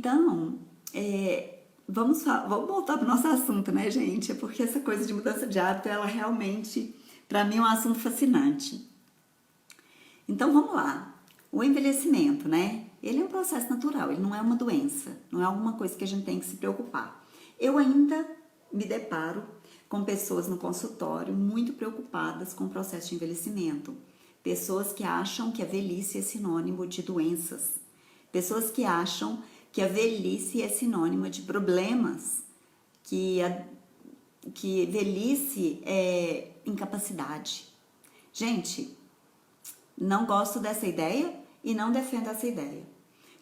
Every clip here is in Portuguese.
Então, vamos voltar para o nosso assunto, né, gente? É porque essa coisa de mudança de hábito, ela realmente, para mim, é um assunto fascinante. Então, vamos lá. O envelhecimento, né? Ele é um processo natural, ele não é uma doença, não é alguma coisa que a gente tem que se preocupar. Eu ainda me deparo com pessoas no consultório muito preocupadas com o processo de envelhecimento. Pessoas que acham que a velhice é sinônimo de doenças. Pessoas que acham que a velhice é sinônimo de problemas, que velhice é incapacidade. Gente, não gosto dessa ideia e não defendo essa ideia.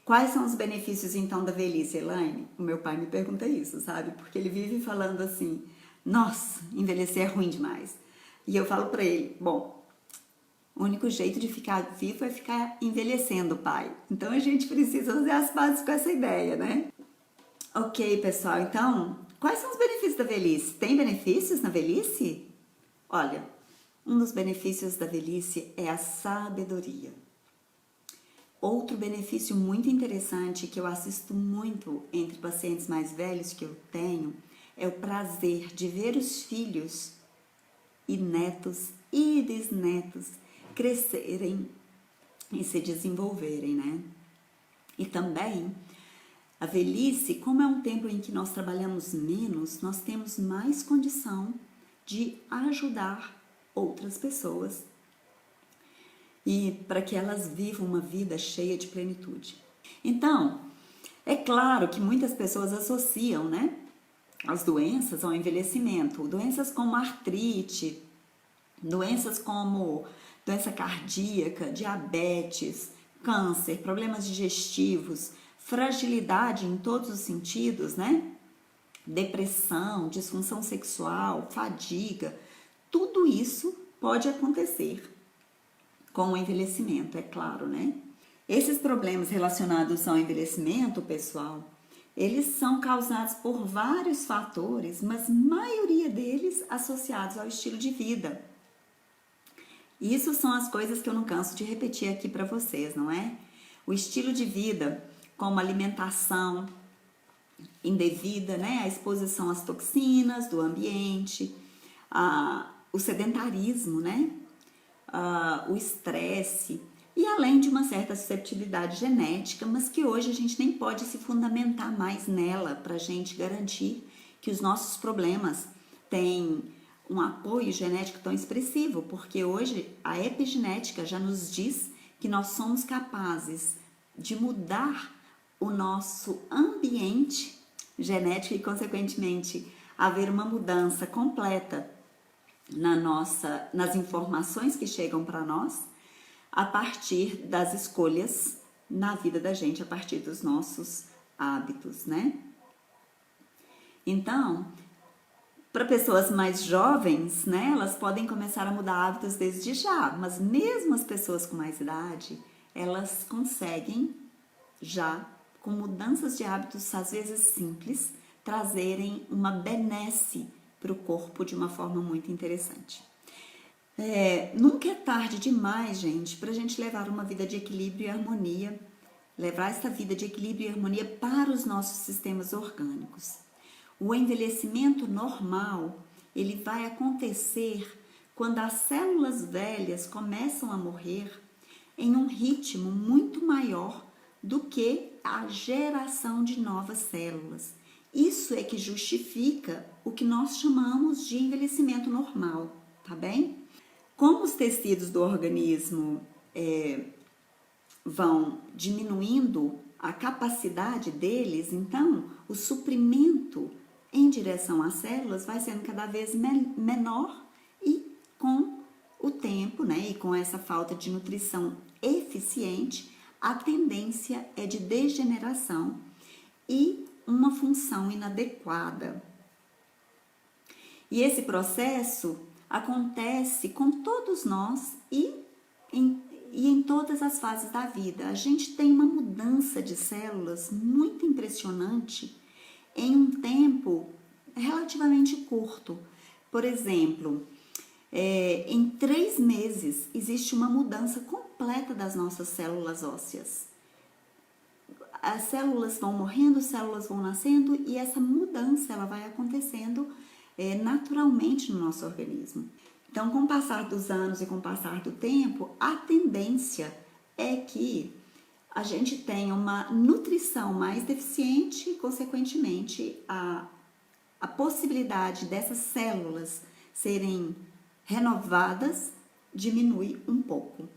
Quais são os benefícios então da velhice, Elaine? O meu pai me pergunta isso, sabe? Porque ele vive falando assim, nossa, envelhecer é ruim demais. E eu falo pra ele, bom, o único jeito de ficar vivo é ficar envelhecendo, pai. Então a gente precisa fazer as pazes com essa ideia, né? Ok, pessoal, então, quais são os benefícios da velhice? Tem benefícios na velhice? Olha, um dos benefícios da velhice é a sabedoria. Outro benefício muito interessante que eu assisto muito entre pacientes mais velhos que eu tenho é o prazer de ver os filhos e netos e bisnetos crescerem e se desenvolverem, né? E também a velhice, como é um tempo em que nós trabalhamos menos, nós temos mais condição de ajudar outras pessoas e para que elas vivam uma vida cheia de plenitude. Então, é claro que muitas pessoas associam, né, as doenças ao envelhecimento, doenças como artrite, doenças como doença cardíaca, diabetes, câncer, problemas digestivos, fragilidade em todos os sentidos, né? Depressão, disfunção sexual, fadiga, tudo isso pode acontecer com o envelhecimento, é claro, né? Esses problemas relacionados ao envelhecimento, pessoal, eles são causados por vários fatores, mas a maioria deles associados ao estilo de vida. Isso são as coisas que eu não canso de repetir aqui para vocês, não é? O estilo de vida, como alimentação indevida, né? A exposição às toxinas do ambiente, o sedentarismo, né? O estresse, e além de uma certa susceptibilidade genética, mas que hoje a gente nem pode se fundamentar mais nela para a gente garantir que os nossos problemas têm um apoio genético tão expressivo, porque hoje a epigenética já nos diz que nós somos capazes de mudar o nosso ambiente genético e, consequentemente, haver uma mudança completa nas informações que chegam para nós a partir das escolhas na vida da gente, a partir dos nossos hábitos, né? Então, para pessoas mais jovens, né, elas podem começar a mudar hábitos desde já, mas mesmo as pessoas com mais idade, elas conseguem já, com mudanças de hábitos às vezes simples, trazerem uma benesse para o corpo de uma forma muito interessante. Nunca é tarde demais, gente, para a gente levar uma vida de equilíbrio e harmonia, levar essa vida de equilíbrio e harmonia para os nossos sistemas orgânicos. O envelhecimento normal, ele vai acontecer quando as células velhas começam a morrer em um ritmo muito maior do que a geração de novas células. Isso é que justifica o que nós chamamos de envelhecimento normal, tá bem? Como os tecidos do organismo vão diminuindo a capacidade deles, então o suprimento em direção às células vai sendo cada vez menor e com o tempo, né, e com essa falta de nutrição eficiente, a tendência é de degeneração e uma função inadequada. E esse processo acontece com todos nós e em todas as fases da vida. A gente tem uma mudança de células muito impressionante em um tempo relativamente curto. Por exemplo, em 3 meses existe uma mudança completa das nossas células ósseas. as células vão morrendo, as células vão nascendo e essa mudança ela vai acontecendo naturalmente no nosso organismo. Então, com o passar dos anos e com o passar do tempo, a tendência é que a gente tenha uma nutrição mais deficiente e, consequentemente, a possibilidade dessas células serem renovadas diminui um pouco.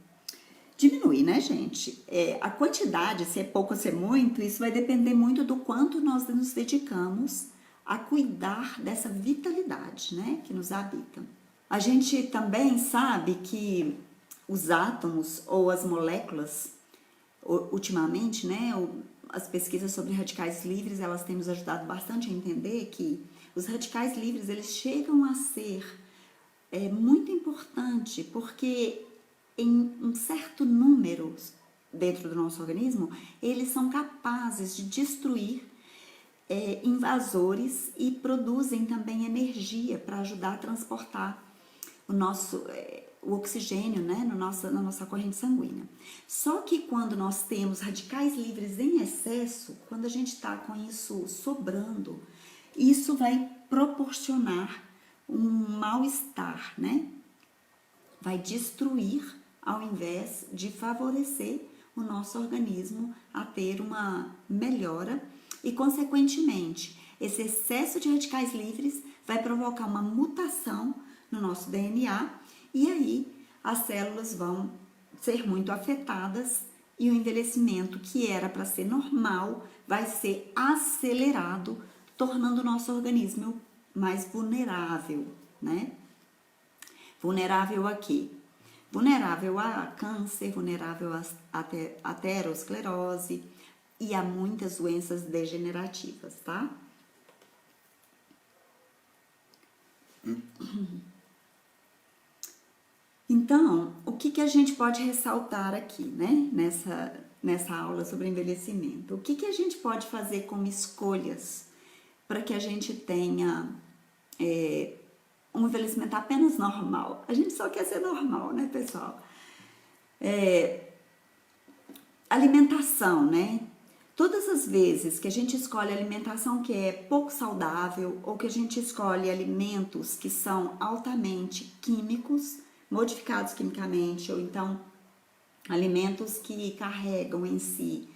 Diminui, né, gente? A quantidade, se é pouco ou se é muito, isso vai depender muito do quanto nós nos dedicamos a cuidar dessa vitalidade, né, que nos habita. A gente também sabe que os átomos ou as moléculas, ultimamente, né, as pesquisas sobre radicais livres, elas têm nos ajudado bastante a entender que os radicais livres, eles chegam a ser muito importante, porque em um certo número dentro do nosso organismo, eles são capazes de destruir invasores e produzem também energia para ajudar a transportar o oxigênio, né, na nossa corrente sanguínea. Só que quando nós temos radicais livres em excesso, quando a gente está com isso sobrando, isso vai proporcionar um mal-estar, né? Vai destruir ao invés de favorecer o nosso organismo a ter uma melhora e, consequentemente, esse excesso de radicais livres vai provocar uma mutação no nosso DNA e aí as células vão ser muito afetadas e o envelhecimento, que era para ser normal, vai ser acelerado, tornando o nosso organismo mais vulnerável, né? Vulnerável a quê? Vulnerável a câncer, vulnerável a aterosclerose e a muitas doenças degenerativas, tá? Então, o que a gente pode ressaltar aqui, né, nessa aula sobre envelhecimento? O que a gente pode fazer como escolhas para que a gente tenha um envelhecimento apenas normal? A gente só quer ser normal, né, pessoal? Alimentação, né? Todas as vezes que a gente escolhe alimentação que é pouco saudável ou que a gente escolhe alimentos que são altamente químicos, modificados quimicamente, ou então alimentos que carregam em si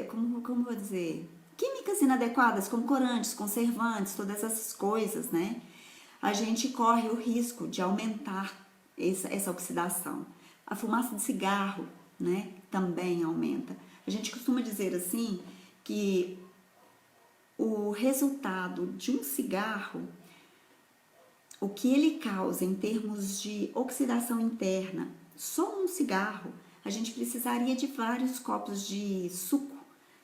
como vou dizer, químicas inadequadas, como corantes, conservantes, todas essas coisas, né? A gente corre o risco de aumentar essa oxidação. A fumaça de cigarro, né, também aumenta. A gente costuma dizer assim que o resultado de um cigarro, o que ele causa em termos de oxidação interna, só um cigarro, a gente precisaria de vários copos de suco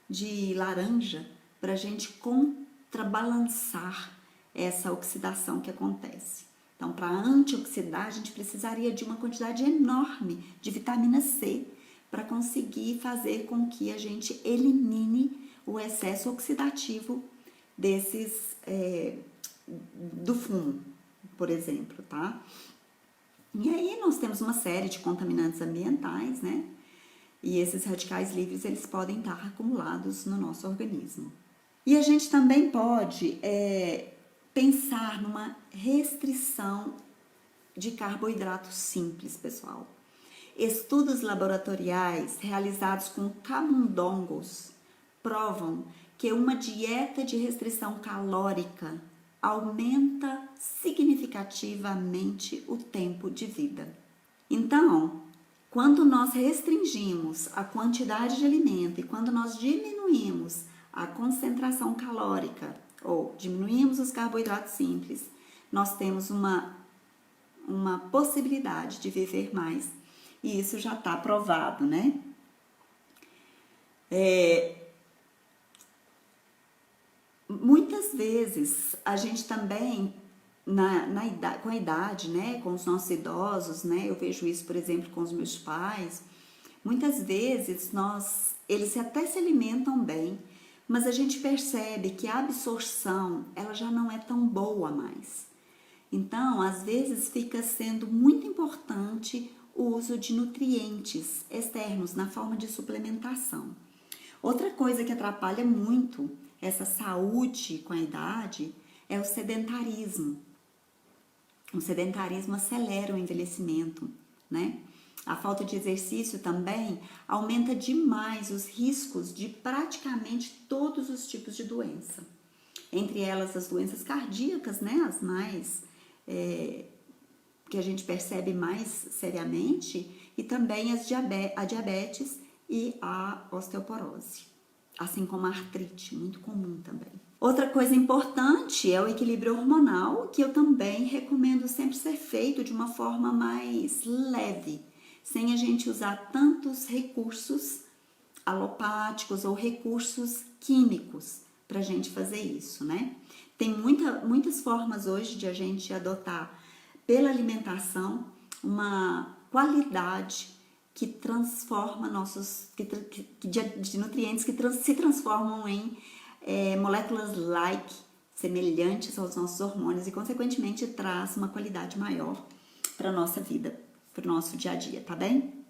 de laranja para a gente contrabalançar essa oxidação que acontece. Então, para antioxidar, a gente precisaria de uma quantidade enorme de vitamina C para conseguir fazer com que a gente elimine o excesso oxidativo do fumo, por exemplo, tá? E aí nós temos uma série de contaminantes ambientais, né? E esses radicais livres, eles podem estar acumulados no nosso organismo. E a gente também pode pensar numa restrição de carboidratos simples, pessoal. Estudos laboratoriais realizados com camundongos provam que uma dieta de restrição calórica aumenta significativamente o tempo de vida. Então, quando nós restringimos a quantidade de alimento e quando nós diminuímos a concentração calórica ou diminuímos os carboidratos simples, nós temos uma possibilidade de viver mais. E isso já está provado, né? Muitas vezes a gente também, com a idade, né, com os nossos idosos, né, eu vejo isso, por exemplo, com os meus pais, muitas vezes eles até se alimentam bem, mas a gente percebe que a absorção, ela já não é tão boa mais. Então, às vezes fica sendo muito importante o uso de nutrientes externos na forma de suplementação. Outra coisa que atrapalha muito essa saúde com a idade é o sedentarismo. O sedentarismo acelera o envelhecimento, né? A falta de exercício também aumenta demais os riscos de praticamente todos os tipos de doença. Entre elas as doenças cardíacas, né? As mais que a gente percebe mais seriamente, e também a diabetes e a osteoporose, assim como a artrite, muito comum também. Outra coisa importante é o equilíbrio hormonal, que eu também recomendo sempre ser feito de uma forma mais leve, sem a gente usar tantos recursos alopáticos ou recursos químicos para a gente fazer isso, né? Tem muitas formas hoje de a gente adotar pela alimentação uma qualidade que transforma de nutrientes que se transformam em moléculas-like, semelhantes aos nossos hormônios e, consequentemente, traz uma qualidade maior para a nossa vida, para o nosso dia a dia, tá bem?